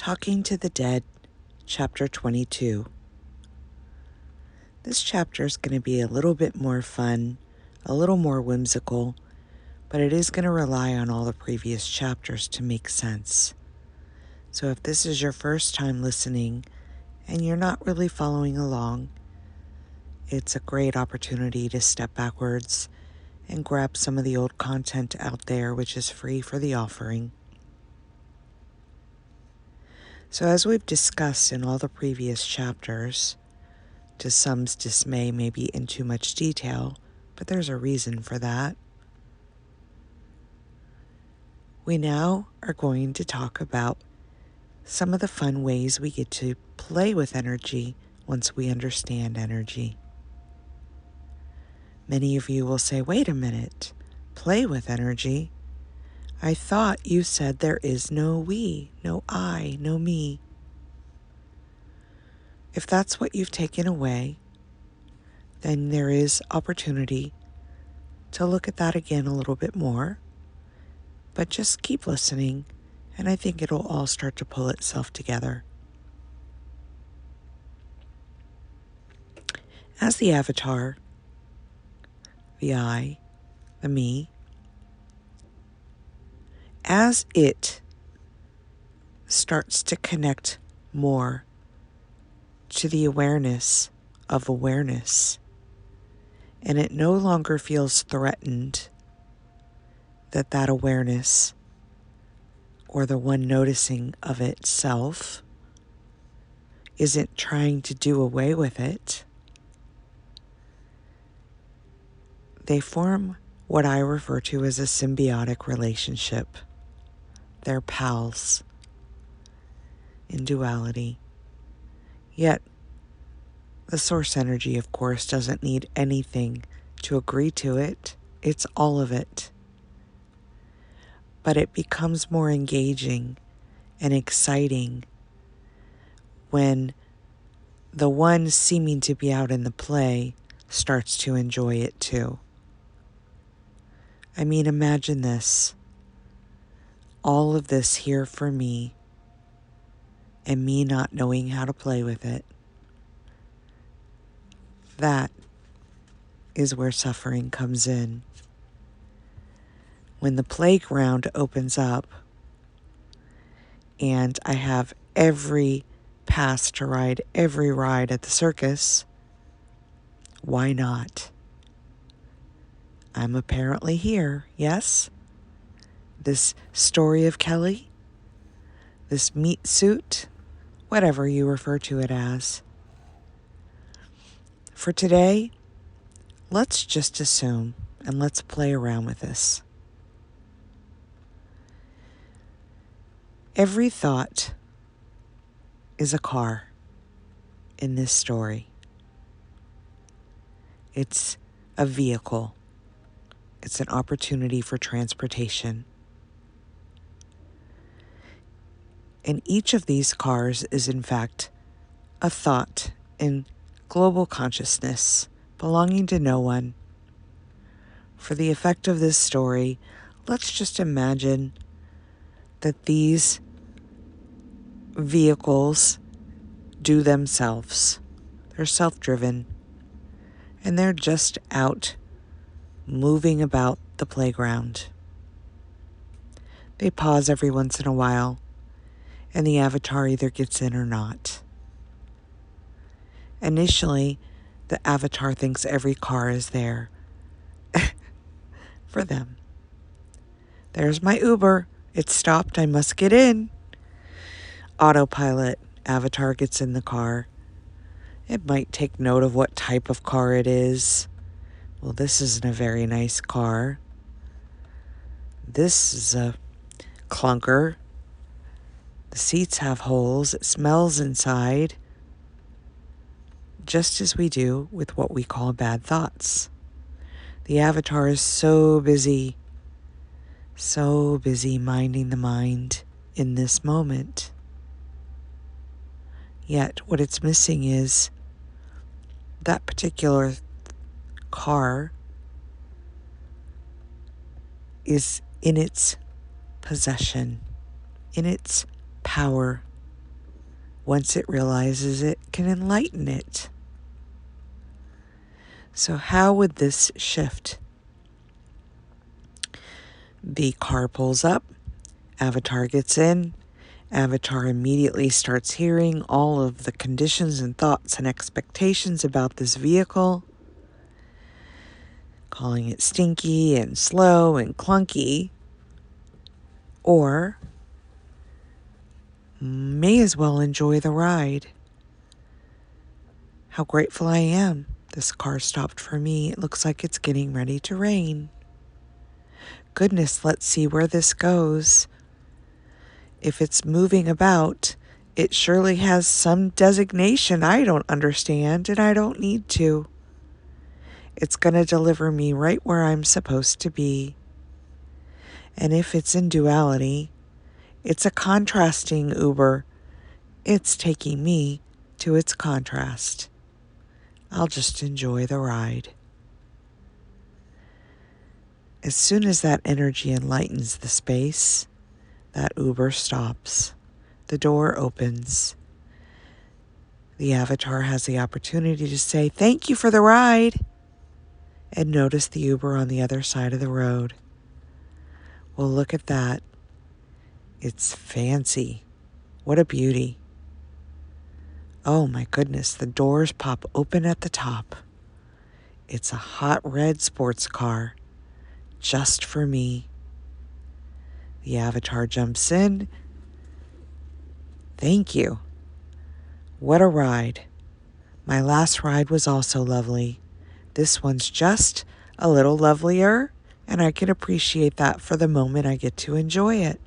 Talking to the Dead, Chapter 22. This chapter is going to be a little bit more fun, a little more whimsical, but it is going to rely on all the previous chapters to make sense. So if this is your first time listening and you're not really following along, it's a great opportunity to step backwards and grab some of the old content out there, which is free for the offering. So as we've discussed in all the previous chapters, to some's dismay maybe in too much detail, but there's a reason for that. We now are going to talk about some of the fun ways we get to play with energy once we understand energy. Many of you will say, wait a minute, play with energy? I thought you said there is no we, no I, no me. If that's what you've taken away, then there is opportunity to look at that again a little bit more. But just keep listening, and I think it'll all start to pull itself together. As the avatar, the I, the me, as it starts to connect more to the awareness of awareness, and it no longer feels threatened that awareness, or the one noticing of itself, isn't trying to do away with it, they form what I refer to as a symbiotic relationship. They're pals in duality. Yet, the source energy, of course, doesn't need anything to agree to it. It's all of it. But it becomes more engaging and exciting when the one seeming to be out in the play starts to enjoy it too. I mean, imagine this. All of this here for me, and me not knowing how to play with it. That is where suffering comes in. When the playground opens up and I have every pass to ride every ride at the circus, why not? I'm apparently here, yes? This story of Kelly, this meat suit, whatever you refer to it as. For today, let's just assume and let's play around with this. Every thought is a car in this story. It's a vehicle. It's an opportunity for transportation. And each of these cars is in fact a thought in global consciousness belonging to no one. For the effect of this story, let's just imagine that these vehicles do themselves. They're self-driven, and they're just out moving about the playground. They pause every once in a while, and the avatar either gets in or not. Initially, the avatar thinks every car is there for them. There's my Uber. It stopped. I must get in. Autopilot. Avatar gets in the car. It might take note of what type of car it is. Well, this isn't a very nice car. This is a clunker. The seats have holes. It smells inside. Just as we do with what we call bad thoughts. The avatar is so busy minding the mind in this moment. Yet what it's missing is that particular car is in its possession, in its power once it realizes it can enlighten it. So how would this shift? The car pulls up, Avatar gets in, Avatar immediately starts hearing all of the conditions and thoughts and expectations about this vehicle, calling it stinky and slow and clunky, or may as well enjoy the ride. How grateful I am. This car stopped for me. It looks like it's getting ready to rain. Goodness, let's see where this goes. If it's moving about, it surely has some designation I don't understand and I don't need to. It's going to deliver me right where I'm supposed to be. And if it's in duality, it's a contrasting Uber. It's taking me to its contrast. I'll just enjoy the ride. As soon as that energy enlightens the space, that Uber stops. The door opens. The Avatar has the opportunity to say, "Thank you for the ride," and notice the Uber on the other side of the road. Well, look at that. It's fancy. What a beauty. Oh my goodness, the doors pop open at the top. It's a hot red sports car, just for me. The Avatar jumps in. Thank you. What a ride. My last ride was also lovely. This one's just a little lovelier, and I can appreciate that for the moment I get to enjoy it.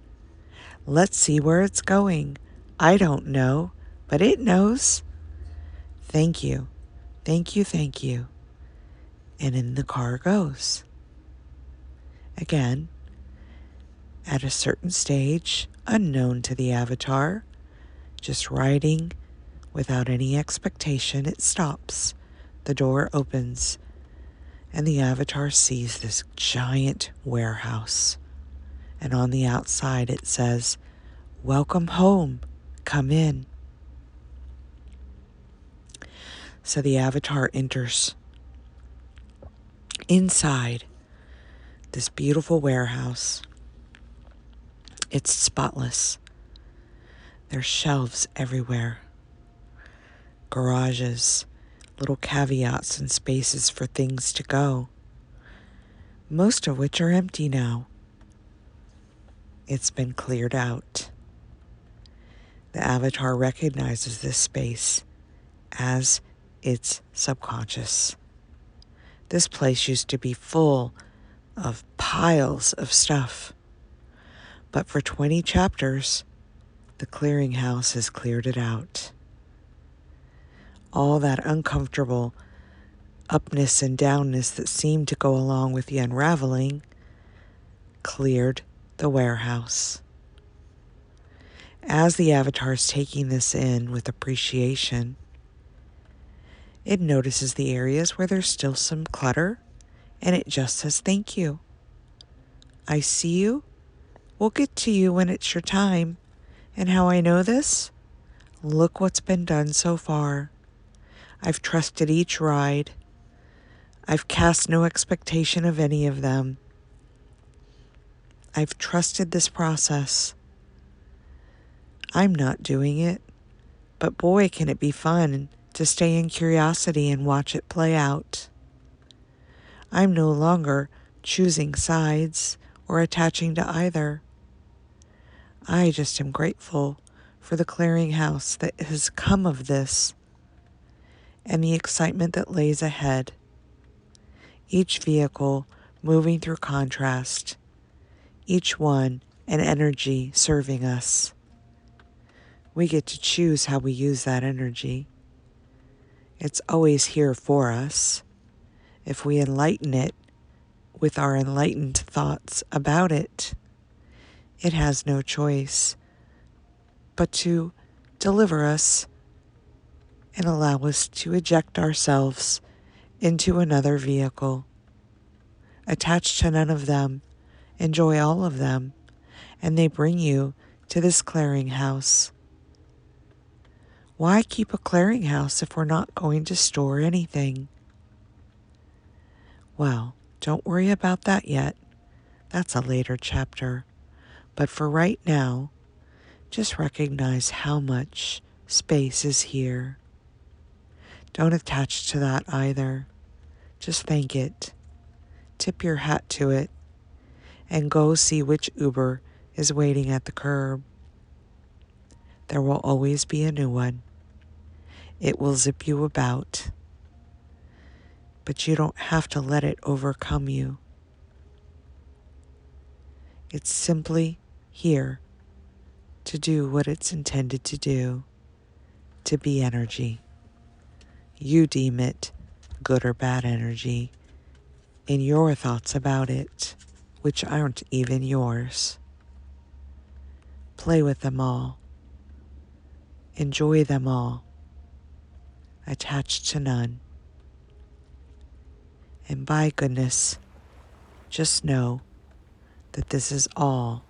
Let's see where it's going. I don't know, but it knows. Thank you. Thank you, thank you. And in the car goes. Again, at a certain stage, unknown to the Avatar, just riding without any expectation, it stops. The door opens, and the Avatar sees this giant warehouse. And on the outside it says, "Welcome home, come in." So the Avatar enters inside this beautiful warehouse. It's spotless. There's shelves everywhere, garages, little caveats and spaces for things to go, most of which are empty now. It's been cleared out. The Avatar recognizes this space as its subconscious. This place used to be full of piles of stuff, but for 20 chapters, the clearinghouse has cleared it out. All that uncomfortable upness and downness that seemed to go along with the unraveling cleared the warehouse. As the Avatar's taking this in with appreciation, it notices the areas where there's still some clutter, and it just says, "Thank you. I see you. We'll get to you when it's your time. And how I know this? Look what's been done so far. I've trusted each ride. I've cast no expectation of any of them. I've trusted this process. I'm not doing it, but boy, can it be fun to stay in curiosity and watch it play out. I'm no longer choosing sides or attaching to either. I just am grateful for the clearinghouse that has come of this and the excitement that lays ahead. Each vehicle moving through contrast, each one an energy serving us. We get to choose how we use that energy. It's always here for us. If we enlighten it with our enlightened thoughts about it, it has no choice but to deliver us and allow us to eject ourselves into another vehicle. Attach to none of them, enjoy all of them, and they bring you to this clearinghouse. Why keep a clearinghouse if we're not going to store anything? Well, don't worry about that yet. That's a later chapter. But for right now, just recognize how much space is here. Don't attach to that either. Just thank it. Tip your hat to it and go see which Uber is waiting at the curb. There will always be a new one. It will zip you about, but you don't have to let it overcome you. It's simply here to do what it's intended to do, to be energy. You deem it good or bad energy in your thoughts about it, which aren't even yours. Play with them all. Enjoy them all. Attached to none. And by goodness, just know that this is all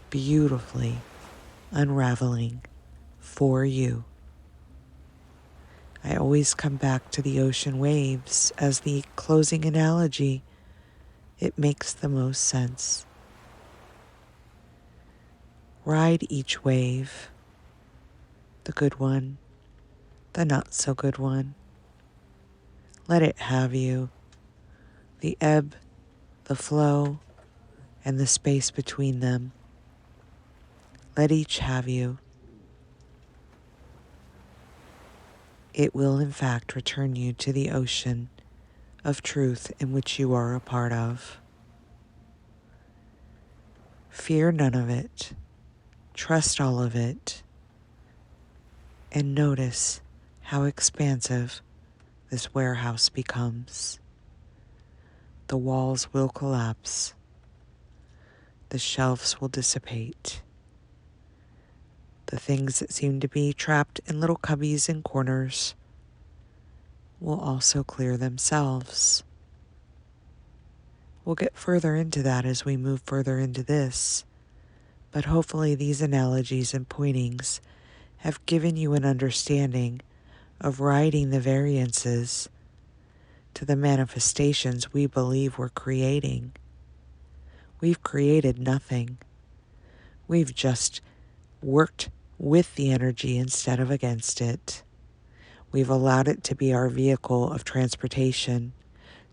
beautifully unraveling for you. I always come back to the ocean waves as the closing analogy. It makes the most sense. Ride each wave, the good one, the not so good one. Let it have you. The ebb, the flow, and the space between them. Let each have you. It will in fact return you to the ocean of truth in which you are a part of. Fear none of it. Trust all of it. And notice how expansive this warehouse becomes. The walls will collapse. The shelves will dissipate. The things that seem to be trapped in little cubbies and corners will also clear themselves. We'll get further into that as we move further into this, but hopefully these analogies and pointings have given you an understanding of riding the variances to the manifestations we believe we're creating. We've created nothing. We've just worked with the energy instead of against it. We've allowed it to be our vehicle of transportation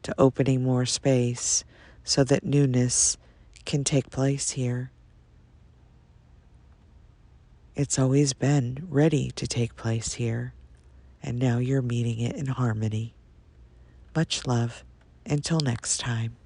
to opening more space so that newness can take place here. It's always been ready to take place here, and now you're meeting it in harmony. Much love. Until next time.